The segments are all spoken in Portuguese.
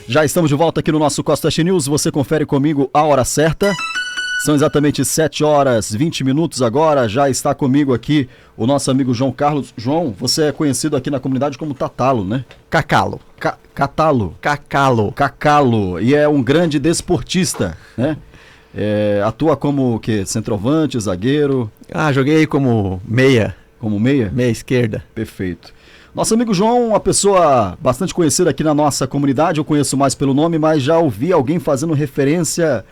Já estamos de volta aqui no nosso Costa News. Você confere comigo a hora certa. São exatamente 7 horas 20 minutos agora. Já está comigo aqui o nosso amigo João Carlos. João, você é conhecido aqui na comunidade como Tatalo, né? Cacalo. Catalo. Cacalo. Cacalo. E é um grande desportista, né? Atua como o quê? Centroavante, zagueiro? Joguei como meia. Como meia? Meia esquerda. Perfeito. Nosso amigo João, uma pessoa bastante conhecida aqui na nossa comunidade. Eu conheço mais pelo nome, mas já ouvi alguém fazendo referência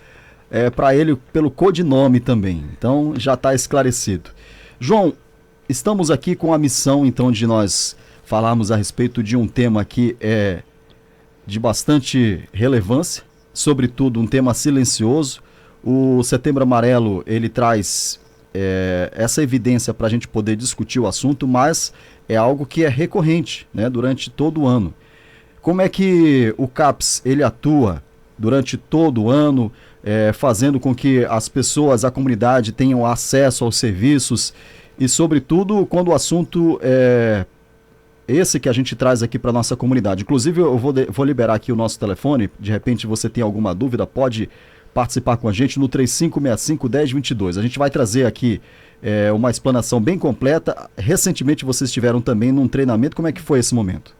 para ele pelo codinome também. Então já está esclarecido. João, estamos aqui com a missão então de nós falarmos a respeito de um tema que é de bastante relevância, sobretudo um tema silencioso. O Setembro Amarelo, ele traz essa evidência para a gente poder discutir o assunto, mas é algo que é recorrente, né, durante todo o ano. Como é que o CAPS ele atua durante todo o ano, fazendo com que as pessoas, a comunidade tenham acesso aos serviços e, sobretudo, quando o assunto é esse que a gente traz aqui para a nossa comunidade. Inclusive, eu vou liberar aqui o nosso telefone. De repente, você tem alguma dúvida, pode participar com a gente no 3565-1022. A gente vai trazer aqui uma explanação bem completa. Recentemente, vocês estiveram também num treinamento. Como é que foi esse momento?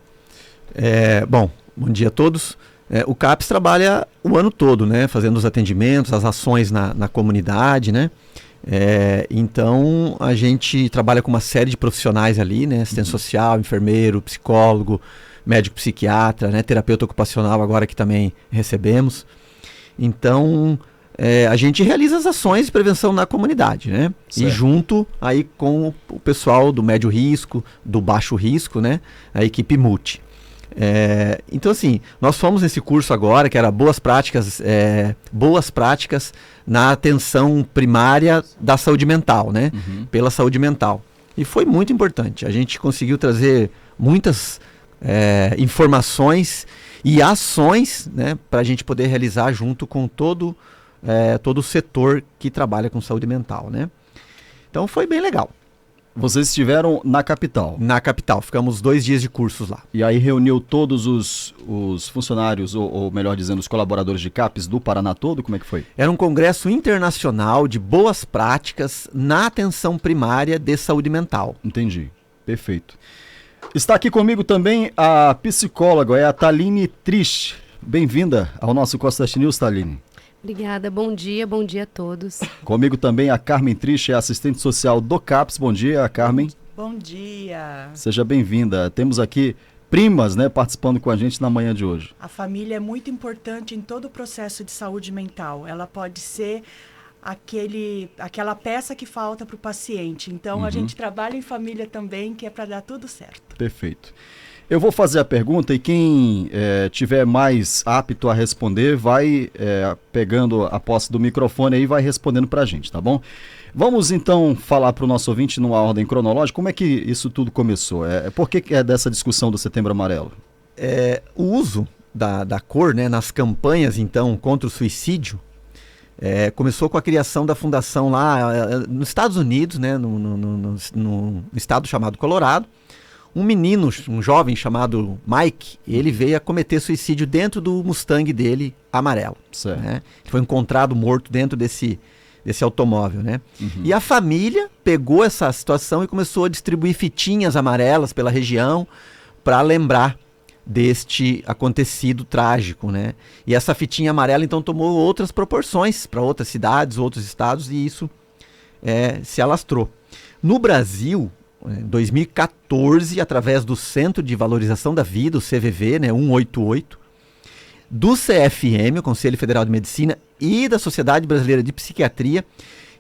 Bom dia a todos. O CAPS trabalha o ano todo, né? Fazendo os atendimentos, as ações na comunidade, né? Então a gente trabalha com uma série de profissionais ali, né? Assistente social, enfermeiro, psicólogo, médico psiquiatra, né? Terapeuta ocupacional agora que também recebemos. Então a gente realiza as ações de prevenção na comunidade, né? Certo. E junto aí com o pessoal do médio risco, do baixo risco, né? A equipe multi. Então assim, nós fomos nesse curso agora que era boas práticas na atenção primária da saúde mental, né? Pela saúde mental. E foi muito importante. A gente conseguiu trazer muitas informações e ações, né, para a gente poder realizar junto com todo o setor que trabalha com saúde mental, né? Então foi bem legal. Vocês estiveram na capital? Na capital, ficamos 2 dias de cursos lá. E aí reuniu todos os funcionários, ou melhor dizendo, os colaboradores de CAPS do Paraná todo? Como é que foi? Era um congresso internacional de boas práticas na atenção primária de saúde mental. Entendi, perfeito. Está aqui comigo também a psicóloga, a Thaline Trich. Bem-vinda ao nosso Costa News, Thaline. Obrigada, bom dia a todos. Comigo também a Carmen Trich, assistente social do CAPS. Bom dia, Carmen. Bom dia. Seja bem-vinda. Temos aqui primas, né, participando com a gente na manhã de hoje. A família é muito importante em todo o processo de saúde mental. Ela pode ser aquela peça que falta para o paciente. Então, a gente trabalha em família também, que é para dar tudo certo. Perfeito. Eu vou fazer a pergunta e quem tiver mais apto a responder vai pegando a posse do microfone aí e vai respondendo para a gente, tá bom? Vamos então falar para o nosso ouvinte numa ordem cronológica, como é que isso tudo começou? Por que é dessa discussão do Setembro Amarelo? O uso da cor, né, nas campanhas então contra o suicídio começou com a criação da fundação lá nos Estados Unidos, né, no estado chamado Colorado. Um jovem chamado Mike, ele veio a cometer suicídio dentro do Mustang dele amarelo. Né? Ele foi encontrado morto dentro desse automóvel, né? E a família pegou essa situação e começou a distribuir fitinhas amarelas pela região para lembrar deste acontecido trágico, né? E essa fitinha amarela então tomou outras proporções para outras cidades, outros estados, e isso se alastrou. No Brasil, em 2014, através do Centro de Valorização da Vida, o CVV, né, 188, do CFM, o Conselho Federal de Medicina, e da Sociedade Brasileira de Psiquiatria,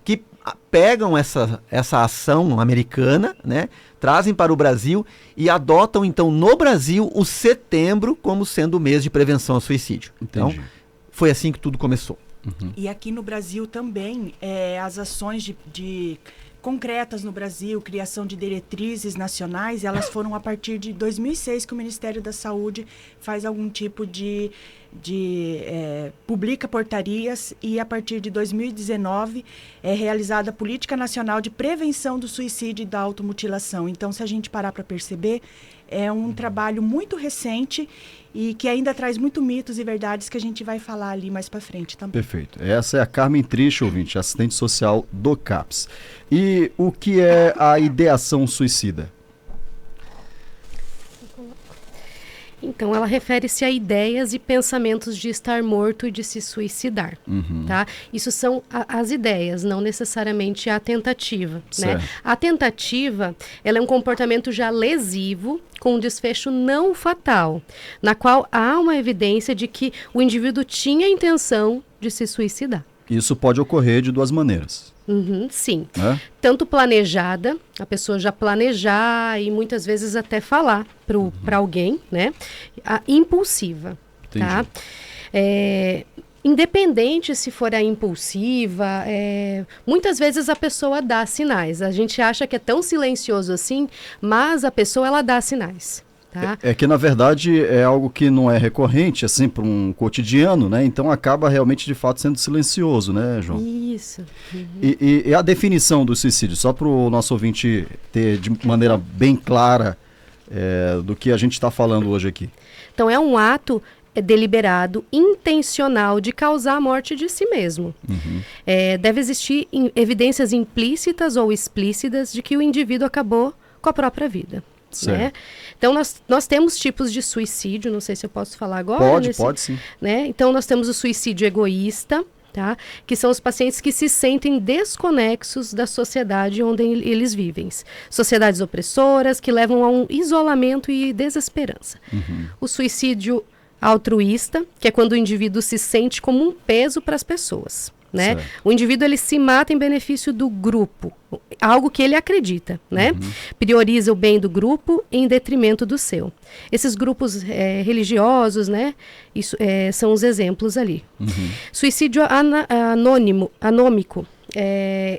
que pegam essa ação americana, né, trazem para o Brasil e adotam, então, no Brasil, o setembro como sendo o mês de prevenção ao suicídio. Entendi. Então, foi assim que tudo começou. E aqui no Brasil também, as ações concretas no Brasil, criação de diretrizes nacionais, elas foram a partir de 2006 que o Ministério da Saúde faz algum tipo publica portarias, e a partir de 2019 é realizada a Política Nacional de Prevenção do Suicídio e da Automutilação. Então, se a gente parar para perceber, É um trabalho muito recente e que ainda traz muito mitos e verdades que a gente vai falar ali mais para frente também. Perfeito. Essa é a Carmen Trich, ouvinte, assistente social do CAPS. E o que é a ideação suicida? Então, ela refere-se a ideias e pensamentos de estar morto e de se suicidar, tá? Isso são as ideias, não necessariamente a tentativa, né? A tentativa, ela é um comportamento já lesivo, com um desfecho não fatal, na qual há uma evidência de que o indivíduo tinha a intenção de se suicidar. Isso pode ocorrer de duas maneiras. Sim. Né? Tanto planejada, a pessoa já planejar e muitas vezes até falar para alguém, né? A impulsiva, Entendi. tá? Independente se for a impulsiva, muitas vezes a pessoa dá sinais. A gente acha que é tão silencioso assim, mas a pessoa, ela dá sinais. Tá? É que, na verdade, é algo que não é recorrente, assim, para um cotidiano, né? Então acaba realmente, de fato, sendo silencioso, né, João? Isso. E a definição do suicídio, só para o nosso ouvinte ter de maneira bem clara do que a gente está falando hoje aqui. Então, é um ato deliberado, intencional de causar a morte de si mesmo. Deve existir evidências implícitas ou explícitas de que o indivíduo acabou com a própria vida. Né? Então, nós temos tipos de suicídio, não sei se eu posso falar agora. Pode sim. Né? Então, nós temos o suicídio egoísta, tá? Que são os pacientes que se sentem desconexos da sociedade onde eles vivem. Sociedades opressoras que levam a um isolamento e desesperança. O suicídio altruísta, que é quando o indivíduo se sente como um peso para as pessoas. Né? O indivíduo, ele se mata em benefício do grupo, algo que ele acredita, né? Prioriza o bem do grupo em detrimento do seu. Esses grupos religiosos, né? Isso, são os exemplos ali. Suicídio anômico.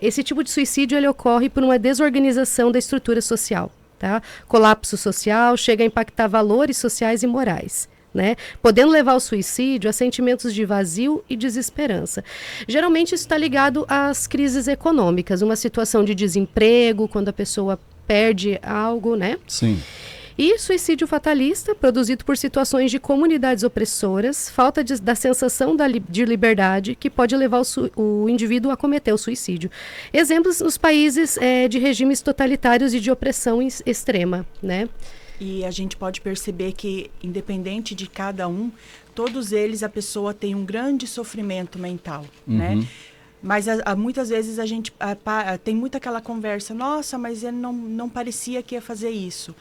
Esse tipo de suicídio, ele ocorre por uma desorganização da estrutura social, tá? Colapso social chega a impactar valores sociais e morais. Né? Podendo levar ao suicídio a sentimentos de vazio e desesperança. Geralmente isso está ligado às crises econômicas, uma situação de desemprego, quando a pessoa perde algo, né? Sim. E suicídio fatalista, produzido por situações de comunidades opressoras, falta da sensação de liberdade, que pode levar o indivíduo a cometer o suicídio. Exemplos nos países de regimes totalitários e de opressão extrema, né? E a gente pode perceber que, independente de cada um, todos eles, a pessoa tem um grande sofrimento mental, né? Mas muitas vezes a gente tem muito aquela conversa, nossa, mas ele não parecia que ia fazer isso.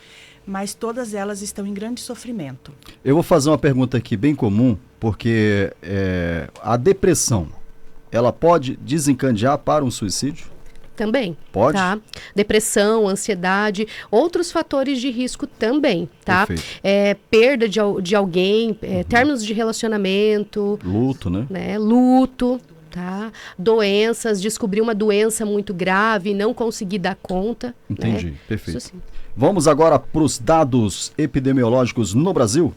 Mas todas elas estão em grande sofrimento. Eu vou fazer uma pergunta aqui bem comum, porque a depressão, ela pode desencadear para um suicídio? Também. Pode? Tá? Depressão, ansiedade, outros fatores de risco também, tá? Perda de alguém, términos de relacionamento. Luto, né? Luto, tá? Doenças, descobrir uma doença muito grave e não conseguir dar conta. Entendi, né? perfeito. Isso sim. Vamos agora para os dados epidemiológicos no Brasil?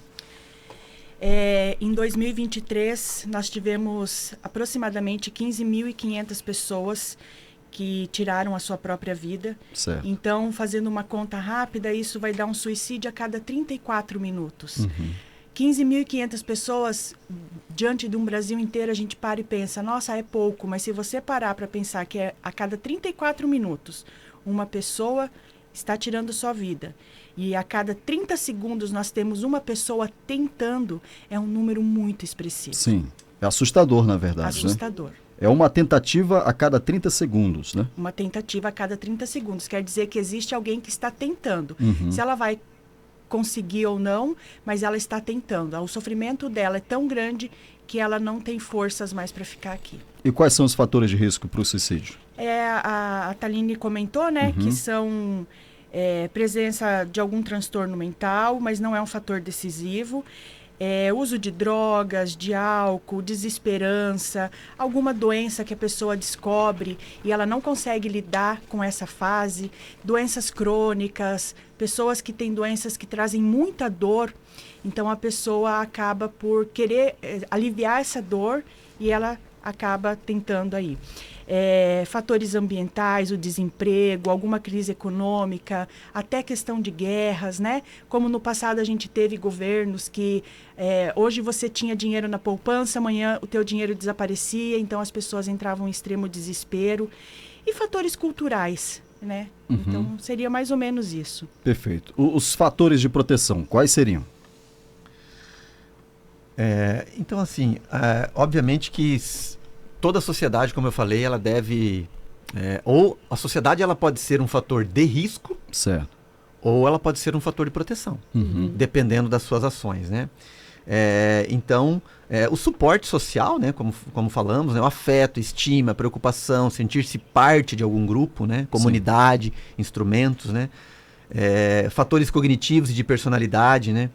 Em 2023, nós tivemos aproximadamente 15.500 pessoas que tiraram a sua própria vida. Certo. Então, fazendo uma conta rápida, isso vai dar um suicídio a cada 34 minutos. 15.500 pessoas, diante de um Brasil inteiro, a gente para e pensa, nossa, é pouco, mas se você parar para pensar que a cada 34 minutos, uma pessoa está tirando sua vida, e a cada 30 segundos nós temos uma pessoa tentando, é um número muito expressivo. Sim, é assustador, na verdade. Assustador. Né? É uma tentativa a cada 30 segundos, né? Uma tentativa a cada 30 segundos. Quer dizer que existe alguém que está tentando. Se ela vai conseguir ou não, mas ela está tentando. O sofrimento dela é tão grande que ela não tem forças mais para ficar aqui. E quais são os fatores de risco para o suicídio? A Thaline comentou, né, que são presença de algum transtorno mental, mas não é um fator decisivo. Uso de drogas, de álcool, desesperança, alguma doença que a pessoa descobre e ela não consegue lidar com essa fase, doenças crônicas, pessoas que têm doenças que trazem muita dor, então a pessoa acaba por querer aliviar essa dor e ela acaba tentando aí. Fatores ambientais, o desemprego, alguma crise econômica, até questão de guerras, né? Como no passado a gente teve governos que hoje você tinha dinheiro na poupança, amanhã o teu dinheiro desaparecia, então as pessoas entravam em extremo desespero. E fatores culturais, né? Então seria mais ou menos isso. Perfeito. Os fatores de proteção, quais seriam? Então, assim, obviamente que toda a sociedade, como eu falei, ela deve... ou a sociedade ela pode ser um fator de risco, certo, ou ela pode ser um fator de proteção, dependendo das suas ações, né? Então, o suporte social, né, como falamos, né, o afeto, estima, preocupação, sentir-se parte de algum grupo, né, comunidade, instrumentos, né, fatores cognitivos e de personalidade, né?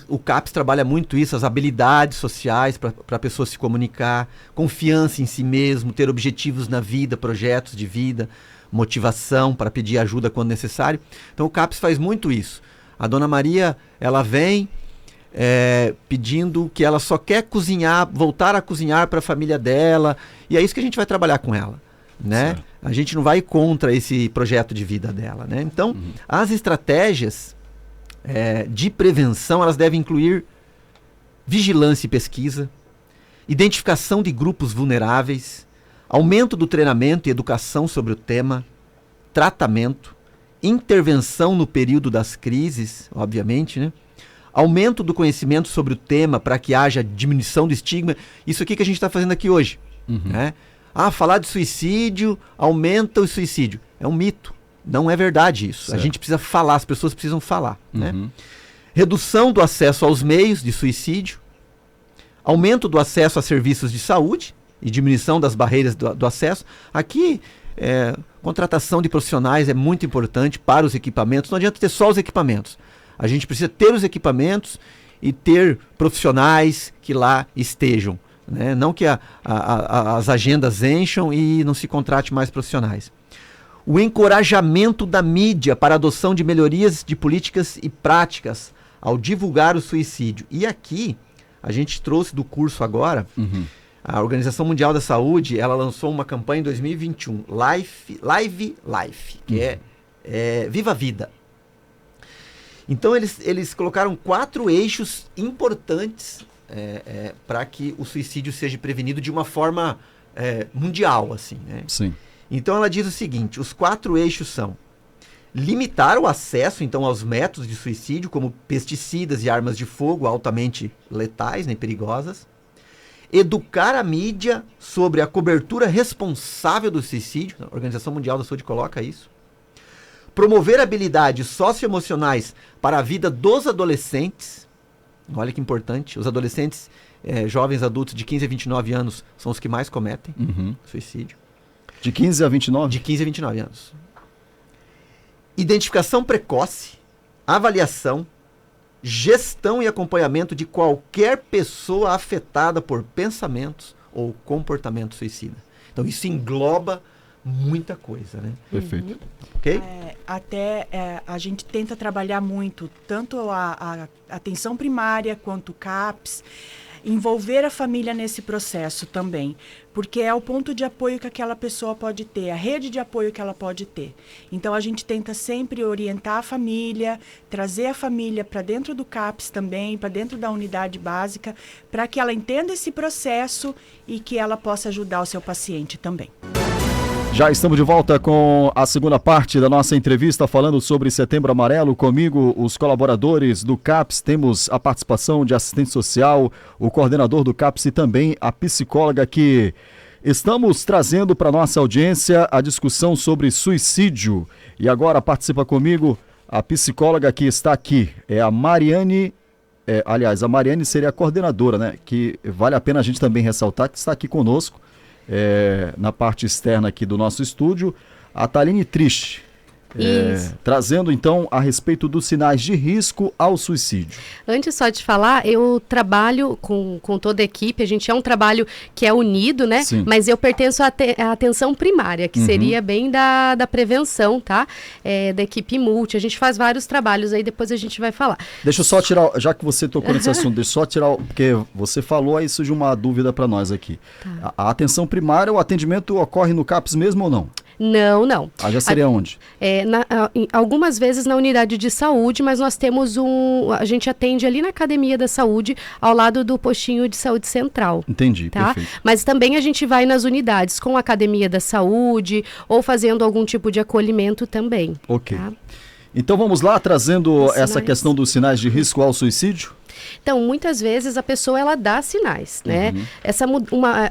O CAPS trabalha muito isso, as habilidades sociais para a pessoa se comunicar, confiança em si mesmo, ter objetivos na vida, projetos de vida, motivação para pedir ajuda quando necessário. Então o CAPS faz muito isso. A Dona Maria, ela vem pedindo que ela só quer cozinhar, voltar a cozinhar para a família dela, e é isso que a gente vai trabalhar com ela, né? Certo. A gente não vai contra esse projeto de vida dela, né? Então, as estratégias de prevenção, elas devem incluir vigilância e pesquisa, identificação de grupos vulneráveis, aumento do treinamento e educação sobre o tema, tratamento, intervenção no período das crises, obviamente, né? Aumento do conhecimento sobre o tema para que haja diminuição do estigma. Isso aqui que a gente está fazendo aqui hoje. Né? Falar de suicídio aumenta o suicídio. É um mito. Não é verdade isso. Certo. A gente precisa falar, as pessoas precisam falar. Né? Redução do acesso aos meios de suicídio. Aumento do acesso a serviços de saúde e diminuição das barreiras do acesso. Aqui, contratação de profissionais é muito importante para os equipamentos. Não adianta ter só os equipamentos. A gente precisa ter os equipamentos e ter profissionais que lá estejam. Né? Não que as agendas encham e não se contrate mais profissionais. O encorajamento da mídia para a adoção de melhorias de políticas e práticas ao divulgar o suicídio. E aqui, a gente trouxe do curso agora, a Organização Mundial da Saúde, ela lançou uma campanha em 2021, Live Life, que é Viva a Vida. Então eles colocaram 4 eixos importantes para que o suicídio seja prevenido de uma forma mundial, assim, né? Sim. Então ela diz o seguinte: os 4 eixos são limitar o acesso então aos métodos de suicídio, como pesticidas e armas de fogo altamente letais, né, perigosas. Educar a mídia sobre a cobertura responsável do suicídio, a Organização Mundial da Saúde coloca isso. Promover habilidades socioemocionais para a vida dos adolescentes. Olha que importante. Os adolescentes, jovens adultos de 15 a 29 anos são os que mais cometem suicídio. De 15 a 29? De 15 a 29 anos. Identificação precoce, avaliação, gestão e acompanhamento de qualquer pessoa afetada por pensamentos ou comportamento suicida. Então isso engloba muita coisa, né? Perfeito. Ok? A gente tenta trabalhar muito, tanto a atenção primária quanto o CAPS, envolver a família nesse processo também, porque é o ponto de apoio que aquela pessoa pode ter, a rede de apoio que ela pode ter. Então a gente tenta sempre orientar a família, trazer a família para dentro do CAPS também, para dentro da unidade básica, para que ela entenda esse processo e que ela possa ajudar o seu paciente também. Já estamos de volta com a segunda parte da nossa entrevista, falando sobre Setembro Amarelo. Comigo, os colaboradores do CAPS, temos a participação de assistente social, o coordenador do CAPS e também a psicóloga, que estamos trazendo para a nossa audiência a discussão sobre suicídio. E agora participa comigo a psicóloga que está aqui, é a Mariane. Aliás, a Mariane seria a coordenadora, né? Que vale a pena a gente também ressaltar que está aqui conosco. Na parte externa aqui do nosso estúdio, a Thaline Triste. Isso. Trazendo então a respeito dos sinais de risco ao suicídio. Antes só de falar, eu trabalho com toda a equipe, a gente é um trabalho que é unido, né? Sim. Mas eu pertenço à atenção primária, que seria bem da prevenção, tá? Da equipe multi, a gente faz vários trabalhos aí, depois a gente vai falar. Deixa eu só tirar, já que você tocou nesse assunto, deixa eu só tirar, porque você falou, aí surge uma dúvida para nós aqui. Tá. A atenção primária, o atendimento ocorre no CAPS mesmo ou não? Não. Já seria onde? Algumas vezes na unidade de saúde, mas nós temos a gente atende ali na Academia da Saúde, ao lado do postinho de saúde central. Entendi, tá? perfeito. Mas também a gente vai nas unidades com a Academia da Saúde ou fazendo algum tipo de acolhimento também. Ok. Tá? Então vamos lá, trazendo Os essa sinais. questão dos sinais de risco ao suicídio? Então, muitas vezes a pessoa ela dá sinais, né?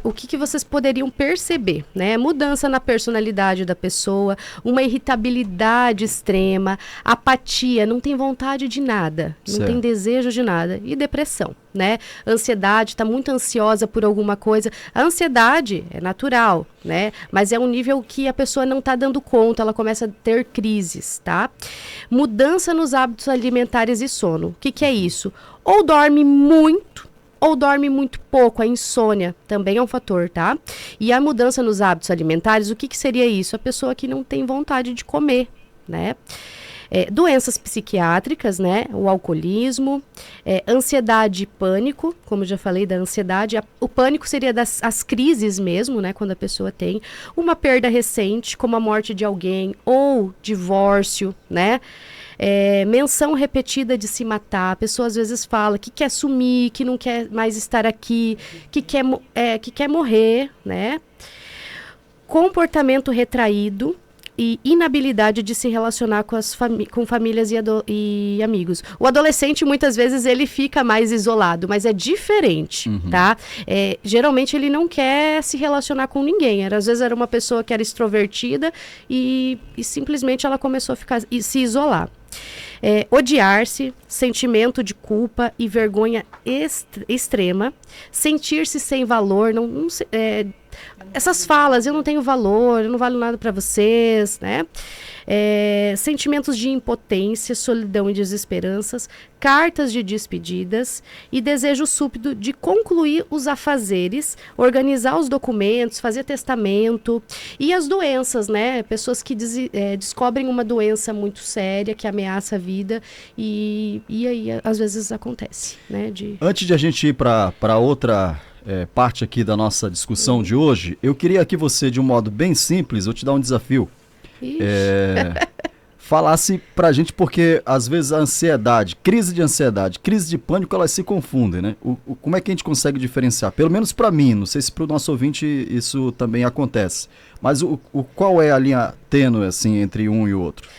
O que vocês poderiam perceber, né? Mudança na personalidade da pessoa, uma irritabilidade extrema, apatia, não tem vontade de nada, não Certo. tem desejo de nada, e depressão, né? Ansiedade, está muito ansiosa por alguma coisa. A ansiedade é natural, né? Mas é um nível que a pessoa não está dando conta, ela começa a ter crises, tá? Mudança nos hábitos alimentares e sono. O que é isso? Ou dorme muito, ou dorme muito pouco. A insônia também é um fator, tá? E a mudança nos hábitos alimentares, o que seria isso? A pessoa que não tem vontade de comer, né? Doenças psiquiátricas, né? O alcoolismo, ansiedade e pânico, como eu já falei da ansiedade. O pânico seria as crises mesmo, né? Quando a pessoa tem uma perda recente, como a morte de alguém, ou divórcio, né? Menção repetida de se matar. A pessoa às vezes fala que quer sumir, que não quer mais estar aqui, que quer morrer, né? Comportamento retraído e inabilidade de se relacionar com famílias e amigos. O adolescente, muitas vezes, ele fica mais isolado, mas é diferente, tá? Geralmente, ele não quer se relacionar com ninguém. Às vezes, era uma pessoa que era extrovertida e simplesmente ela começou a se isolar. Odiar-se, sentimento de culpa e vergonha extrema, sentir-se sem valor, essas falas, eu não tenho valor, eu não valho nada para vocês, né? Sentimentos de impotência, solidão e desesperanças, cartas de despedidas e desejo súbito de concluir os afazeres, organizar os documentos, fazer testamento e as doenças, né? Pessoas que descobrem uma doença muito séria que ameaça a vida e aí às vezes acontece, né? Antes de a gente ir para outra parte aqui da nossa discussão de hoje, eu queria que você, de um modo bem simples, eu te dar um desafio. Falasse pra gente, porque às vezes a ansiedade, crise de pânico, elas se confundem, né? Como é que a gente consegue diferenciar? Pelo menos pra mim, não sei se pro nosso ouvinte isso também acontece, mas qual é a linha tênue, assim, entre um e o outro?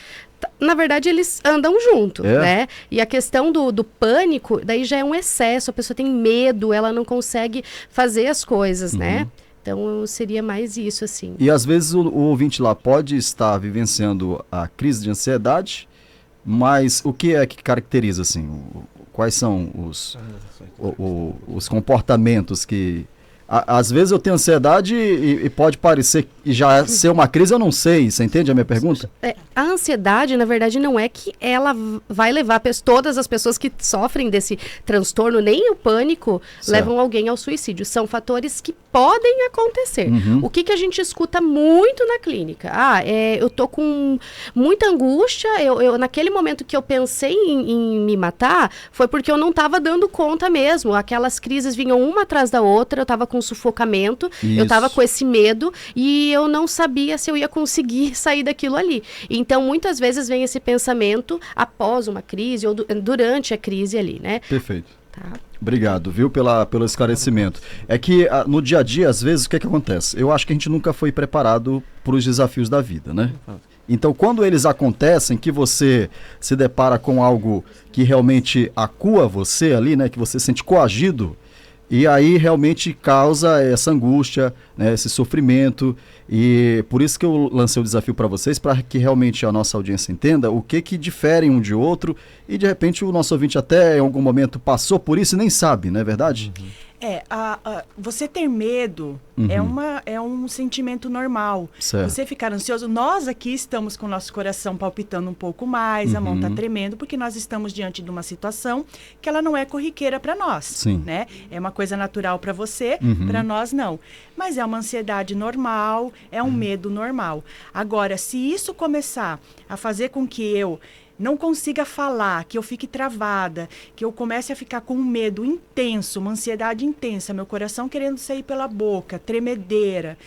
Na verdade, eles andam junto, né? E a questão do pânico, daí já é um excesso, a pessoa tem medo, ela não consegue fazer as coisas, né? Então, seria mais isso, assim. E às vezes o ouvinte lá pode estar vivenciando a crise de ansiedade, mas o que é que caracteriza, assim? Quais são os comportamentos que... Às vezes eu tenho ansiedade e pode parecer e já ser uma crise, eu não sei. Você entende a minha pergunta? A ansiedade, na verdade, não é que ela vai levar todas as pessoas que sofrem desse transtorno, nem o pânico, levam alguém ao suicídio. São fatores que podem acontecer. O que a gente escuta muito na clínica? Eu tô com muita angústia, naquele momento que eu pensei em me matar, foi porque eu não estava dando conta mesmo. Aquelas crises vinham uma atrás da outra, eu estava com sufocamento, eu estava com esse medo e eu não sabia se eu ia conseguir sair daquilo ali. Então, muitas vezes vem esse pensamento após uma crise ou durante a crise ali, né? Perfeito. Tá. Obrigado, viu, pelo esclarecimento. É que no dia a dia, às vezes, o que acontece? Eu acho que a gente nunca foi preparado para os desafios da vida, né? Então, quando eles acontecem, que você se depara com algo que realmente acua você ali, né? Que você se sente coagido, e aí realmente causa essa angústia, né, esse sofrimento, e por isso que eu lancei o desafio para vocês, para que realmente a nossa audiência entenda o que difere um de outro, e de repente o nosso ouvinte até em algum momento passou por isso e nem sabe, não é verdade? Você ter medo é um sentimento normal. Certo. Você ficar ansioso, nós aqui estamos com o nosso coração palpitando um pouco mais, a mão está tremendo, porque nós estamos diante de uma situação que ela não é corriqueira para nós. Sim. Né? É uma coisa natural para você, para nós não. Mas é uma ansiedade normal, é um medo normal. Agora, se isso começar a fazer com que eu não consiga falar, que eu fique travada, que eu comece a ficar com um medo intenso, uma ansiedade intensa, meu coração querendo sair pela boca, tremedeira,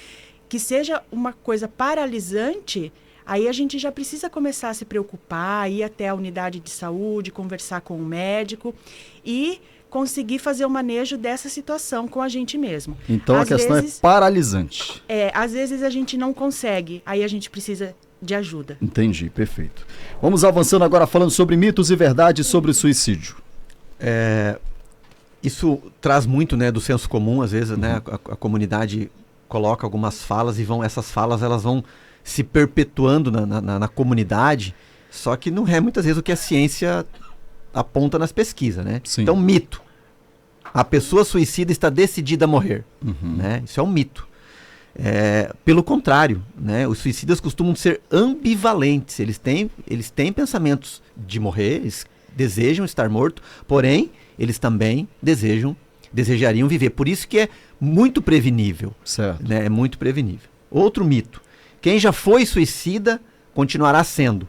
que seja uma coisa paralisante, aí a gente já precisa começar a se preocupar, ir até a unidade de saúde, conversar com o médico e conseguir fazer o manejo dessa situação com a gente mesmo. Então a questão é paralisante. Às vezes a gente não consegue, aí a gente precisa de ajuda. Entendi, perfeito. Vamos avançando agora falando sobre mitos e verdades sobre o suicídio. Isso traz muito, né, do senso comum, às vezes, né, a comunidade coloca algumas falas e essas falas elas vão se perpetuando na comunidade, só que não é muitas vezes o que a ciência aponta nas pesquisas, né? Sim. Então, mito. A pessoa suicida está decidida a morrer, né? Isso é um mito. Pelo contrário, né? Os suicidas costumam ser ambivalentes. Eles têm pensamentos de morrer, eles desejam estar morto, porém, eles também desejariam viver. Por isso que é muito prevenível. Certo. Né? É muito prevenível. Outro mito. Quem já foi suicida continuará sendo.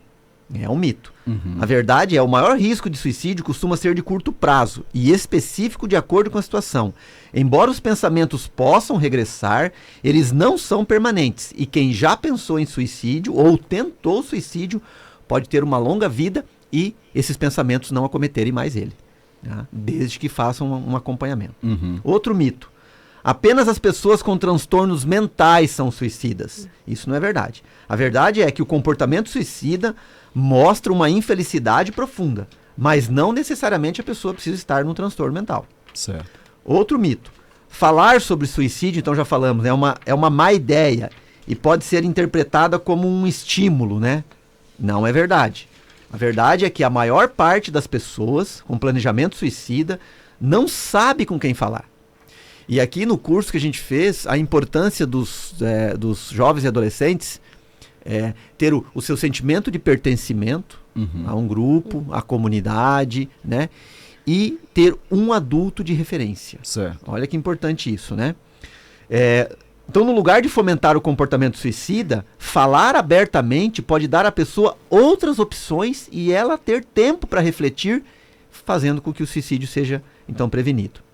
É um mito. A verdade é, o maior risco de suicídio costuma ser de curto prazo e específico de acordo com a situação. Embora os pensamentos possam regressar, eles não são permanentes. E quem já pensou em suicídio ou tentou suicídio pode ter uma longa vida e esses pensamentos não acometerem mais ele, tá? Desde que façam um acompanhamento. Outro mito. Apenas as pessoas com transtornos mentais são suicidas. Isso não é verdade. A verdade é que o comportamento suicida mostra uma infelicidade profunda, mas não necessariamente a pessoa precisa estar num transtorno mental. Certo. Outro mito. Falar sobre suicídio, então já falamos, né, é uma má ideia e pode ser interpretada como um estímulo, né? Não é verdade. A verdade é que a maior parte das pessoas com planejamento suicida não sabe com quem falar. E aqui no curso que a gente fez, a importância dos jovens e adolescentes ter o seu sentimento de pertencimento a um grupo, à comunidade, né? E ter um adulto de referência. Certo. Olha que importante isso, né? Então, no lugar de fomentar o comportamento suicida, falar abertamente pode dar à pessoa outras opções e ela ter tempo para refletir, fazendo com que o suicídio seja, então, prevenido.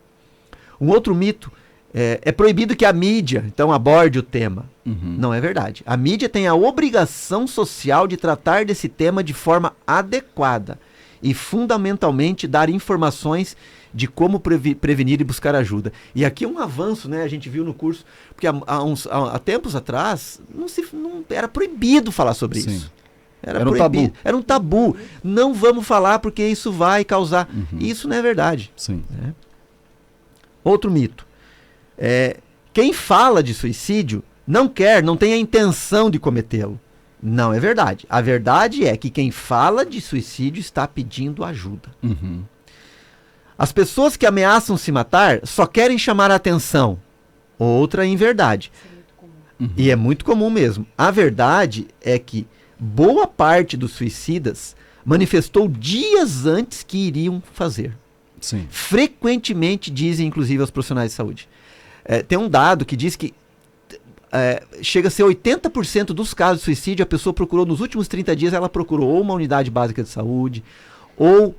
Um outro mito, é proibido que a mídia, então, aborde o tema. Não é verdade. A mídia tem a obrigação social de tratar desse tema de forma adequada e, fundamentalmente, dar informações de como prevenir e buscar ajuda. E aqui um avanço, né? A gente viu no curso, porque há tempos atrás não era proibido falar sobre isso. Era um tabu. Era um tabu. Não vamos falar porque isso vai causar. Isso não é verdade. Sim. Né? Outro mito. Quem fala de suicídio não tem a intenção de cometê-lo. Não é verdade. A verdade é que quem fala de suicídio está pedindo ajuda. As pessoas que ameaçam se matar só querem chamar a atenção. Outra inverdade. E é muito comum mesmo. A verdade é que boa parte dos suicidas manifestou dias antes que iriam fazer. Sim. Frequentemente dizem, inclusive, aos profissionais de saúde. Tem um dado que diz que chega a ser 80% dos casos de suicídio, a pessoa procurou, nos últimos 30 dias, ela procurou ou uma unidade básica de saúde, ou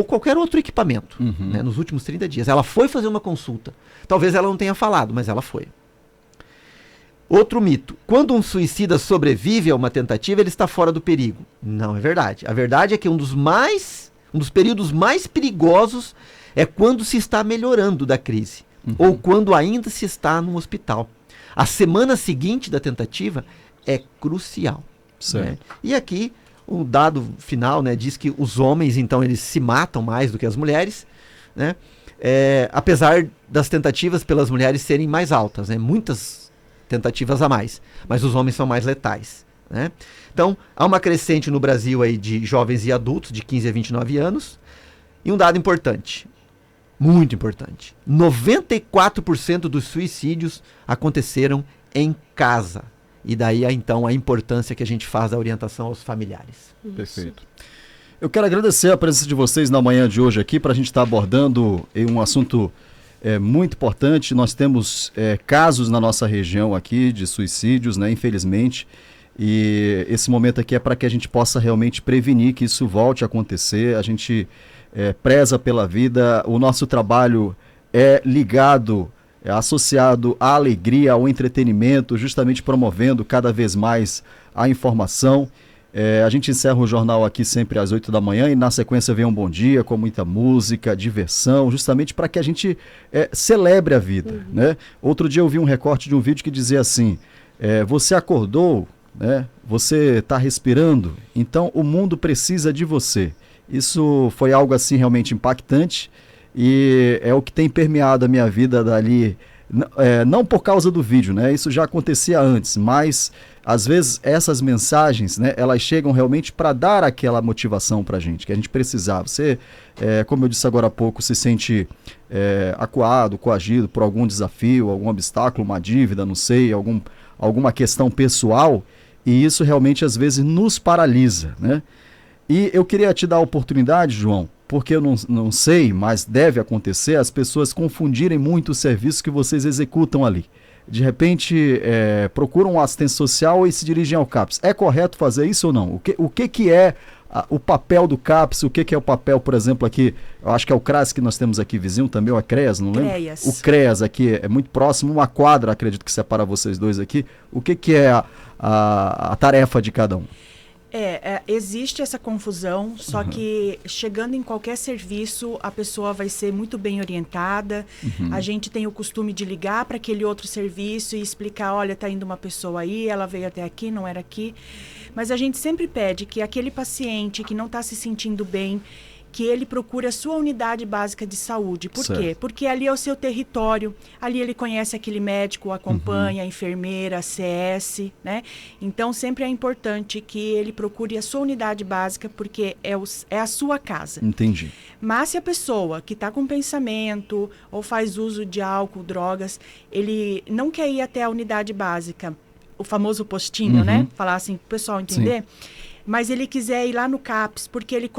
qualquer outro equipamento, né, nos últimos 30 dias. Ela foi fazer uma consulta. Talvez ela não tenha falado, mas ela foi. Outro mito. Quando um suicida sobrevive a uma tentativa, ele está fora do perigo. Não é verdade. A verdade é que um dos períodos mais perigosos é quando se está melhorando da crise, ou quando ainda se está no hospital. A semana seguinte da tentativa é crucial. Né? E aqui, o dado final, né, diz que os homens, então, eles se matam mais do que as mulheres, né? Apesar das tentativas pelas mulheres serem mais altas, né? Muitas tentativas a mais, mas os homens são mais letais. Né? Então, há uma crescente no Brasil aí de jovens e adultos de 15 a 29 anos. E um dado importante, Muito importante. 94% dos suicídios aconteceram em casa. E daí, então, a importância que a gente faz da orientação aos familiares. Perfeito. Eu quero agradecer a presença de vocês na manhã de hoje aqui para a gente estar abordando um assunto muito importante. Nós temos casos na nossa região aqui de suicídios, né, infelizmente. E esse momento aqui é para que a gente possa realmente prevenir que isso volte a acontecer. A gente preza pela vida, o nosso trabalho é ligado, associado à alegria, ao entretenimento, justamente promovendo cada vez mais a informação. A gente encerra o jornal aqui sempre às 8 da manhã e na sequência vem um bom dia com muita música, diversão, justamente para que a gente celebre a vida, né? Outro dia eu vi um recorte de um vídeo que dizia assim, você acordou, né? Você está respirando, então o mundo precisa de você. Isso foi algo assim realmente impactante e é o que tem permeado a minha vida dali, não por causa do vídeo, né? Isso já acontecia antes, mas às vezes essas mensagens, né, elas chegam realmente para dar aquela motivação para a gente, que a gente precisava. Você, como eu disse agora há pouco, se sente acuado, coagido por algum desafio, algum obstáculo, uma dívida, não sei, alguma questão pessoal, e isso realmente às vezes nos paralisa, né? E eu queria te dar a oportunidade, João, porque eu não sei, mas deve acontecer, as pessoas confundirem muito o serviço que vocês executam ali. De repente, procuram uma assistência social e se dirigem ao CAPS. É correto fazer isso ou não? O que é o papel do CAPS? O que é o papel, por exemplo, aqui, eu acho que é o CRAS que nós temos aqui vizinho também, ou é CREAS, não lembro? CREAS. O CREAS aqui é muito próximo, uma quadra, acredito que separa vocês dois aqui. O que é a tarefa de cada um? Existe essa confusão, só que chegando em qualquer serviço, a pessoa vai ser muito bem orientada. A gente tem o costume de ligar para aquele outro serviço e explicar, olha, está indo uma pessoa aí, ela veio até aqui, não era aqui. Mas a gente sempre pede que aquele paciente que não está se sentindo bem, que ele procure a sua unidade básica de saúde. Por quê? Porque ali é o seu território, ali ele conhece aquele médico, acompanha, a enfermeira, a CS, né? Então, sempre é importante que ele procure a sua unidade básica, porque é a sua casa. Entendi. Mas se a pessoa que está com pensamento ou faz uso de álcool, drogas, ele não quer ir até a unidade básica, o famoso postinho, né? Falar assim, para o pessoal entender. Sim. Mas ele quiser ir lá no CAPS, porque ele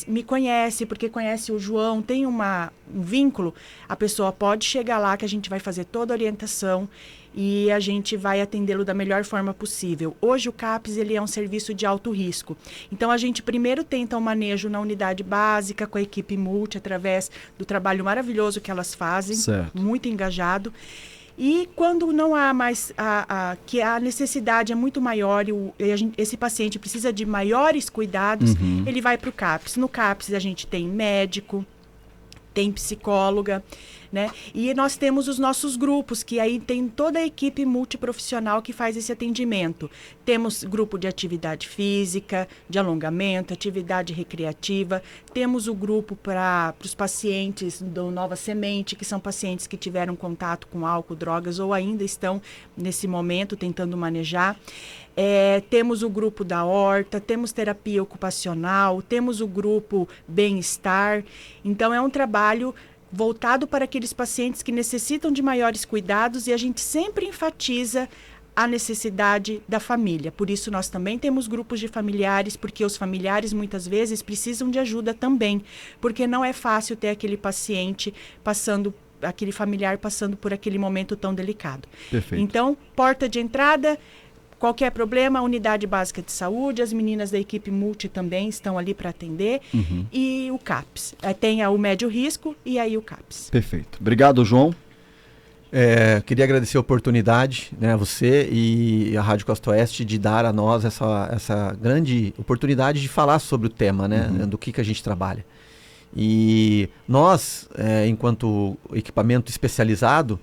me conhece, porque conhece o João, tem um vínculo, a pessoa pode chegar lá que a gente vai fazer toda a orientação e a gente vai atendê-lo da melhor forma possível. Hoje o CAPS ele é um serviço de alto risco. Então a gente primeiro tenta o manejo na unidade básica com a equipe multi, através do trabalho maravilhoso que elas fazem, muito engajado. E quando não há mais, que a necessidade é muito maior e esse paciente precisa de maiores cuidados, ele vai para o CAPS. No CAPS a gente tem médico, tem psicóloga, né? E nós temos os nossos grupos, que aí tem toda a equipe multiprofissional que faz esse atendimento. Temos grupo de atividade física, de alongamento, atividade recreativa. Temos o grupo para os pacientes do Nova Semente, que são pacientes que tiveram contato com álcool, drogas ou ainda estão nesse momento tentando manejar. Temos o grupo da horta, temos terapia ocupacional, temos o grupo bem-estar. Então, é um trabalho voltado para aqueles pacientes que necessitam de maiores cuidados e a gente sempre enfatiza a necessidade da família. Por isso, nós também temos grupos de familiares, porque os familiares muitas vezes precisam de ajuda também, porque não é fácil ter aquele paciente aquele familiar passando por aquele momento tão delicado. Perfeito. Então, porta de entrada, qualquer problema, a unidade básica de saúde, as meninas da equipe multi também estão ali para atender, e o CAPS. Tem o médio risco e aí o CAPS. Perfeito. Obrigado, João. Queria agradecer a oportunidade, né, a você e a Rádio Costa Oeste de dar a nós essa grande oportunidade de falar sobre o tema, né, do que a gente trabalha. E nós, enquanto equipamento especializado,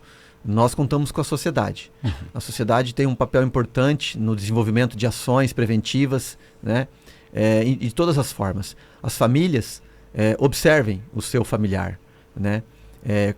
nós contamos com a sociedade. A sociedade tem um papel importante no desenvolvimento de ações preventivas, né? De todas as formas. As famílias observem o seu familiar, né?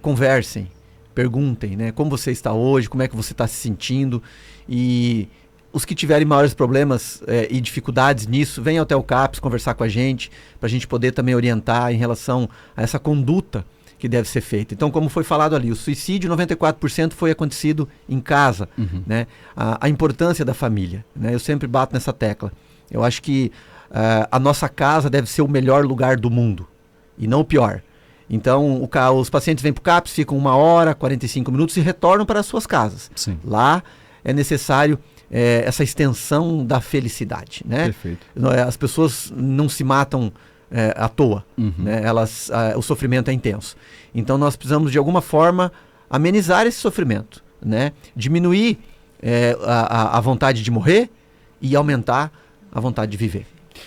Conversem, perguntem, né? Como você está hoje, como é que você está se sentindo. E os que tiverem maiores problemas e dificuldades nisso, venham até o CAPS conversar com a gente, para a gente poder também orientar em relação a essa conduta que deve ser feita. Então, como foi falado ali, o suicídio, 94% foi acontecido em casa, né? A importância da família, né? Eu sempre bato nessa tecla. Eu acho que a nossa casa deve ser o melhor lugar do mundo, e não o pior. Então, os pacientes vêm para o CAPS, ficam 1 hora, 45 minutos e retornam para as suas casas. Sim. Lá é necessário essa extensão da felicidade, né? Perfeito. As pessoas não se matam à toa, né? O sofrimento é intenso. Então nós precisamos de alguma forma amenizar esse sofrimento, né? Diminuir a vontade de morrer e aumentar a vontade de viver.